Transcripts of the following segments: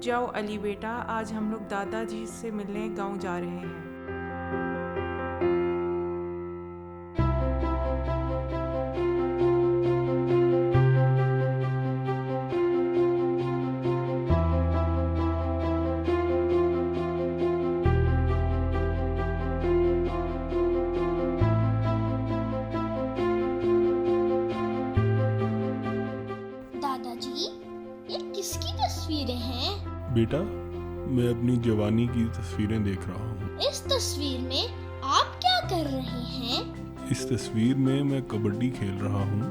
जाओ अली बेटा, आज हम लोग दादाजी से मिलने गांव जा रहे हैं। दादाजी, ये किसकी तस्वीरें हैं? बेटा, मैं अपनी जवानी की तस्वीरें देख रहा हूँ। इस तस्वीर में आप क्या कर रहे हैं? इस तस्वीर में मैं कबड्डी खेल रहा हूँ।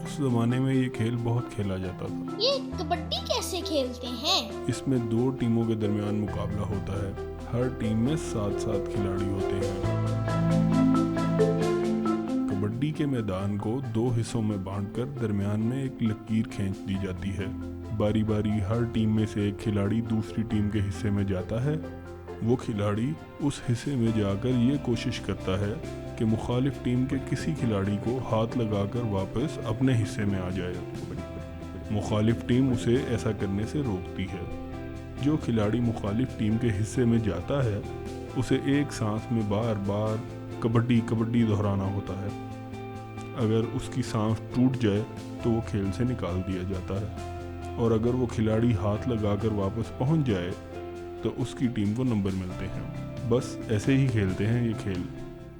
उस जमाने में ये खेल बहुत खेला जाता था। ये कबड्डी कैसे खेलते हैं? इसमें 2 टीमों के दरमियान मुकाबला होता है। हर टीम में 7-7 खिलाड़ी होते हैं। कबड्डी के मैदान को 2 हिस्सों में बांटकर दरमियान में एक लकीर खींच दी जाती है। बारी बारी हर टीम में से एक खिलाड़ी दूसरी टीम के हिस्से में जाता है। वो खिलाड़ी उस हिस्से में जाकर ये कोशिश करता है कि मुखालिफ टीम के किसी खिलाड़ी को हाथ लगाकर वापस अपने हिस्से में आ जाए। मुखालिफ टीम उसे ऐसा करने से रोकती है। जो खिलाड़ी मुखालिफ टीम के हिस्से में जाता है उसे एक सांस में बार बार कबड्डी कबड्डी दोहराना होता है। अगर उसकी सांस टूट जाए तो वो खेल से निकाल दिया जाता है, और अगर वो खिलाड़ी हाथ लगाकर वापस पहुंच जाए तो उसकी टीम को नंबर मिलते हैं। बस ऐसे ही खेलते हैं ये खेल।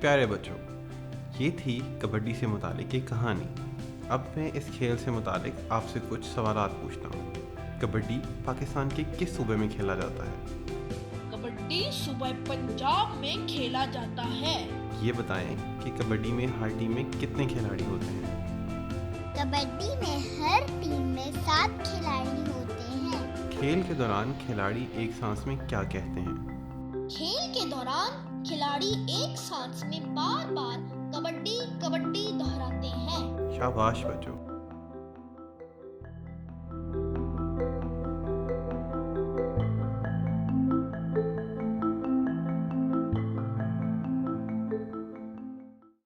प्यारे बच्चों, ये थी कबड्डी से मुतालिक एक कहानी। अब मैं इस खेल से मुतालिक आपसे कुछ सवालात पूछता हूँ। कबड्डी पाकिस्तान के किस सूबे में खेला जाता है? कबड्डी सूबे पंजाब में खेला जाता है। ये बताएं कि कबड्डी में हर टीम में कितने खिलाड़ी होते हैं? कबड्डी में हर टीम में 7 खिलाड़ी होते हैं। खेल के दौरान खिलाड़ी एक सांस में क्या कहते हैं? खेल के दौरान खिलाड़ी एक सांस में बार बार कबड्डी कबड्डी दोहराते हैं। शाबाश बच्चों।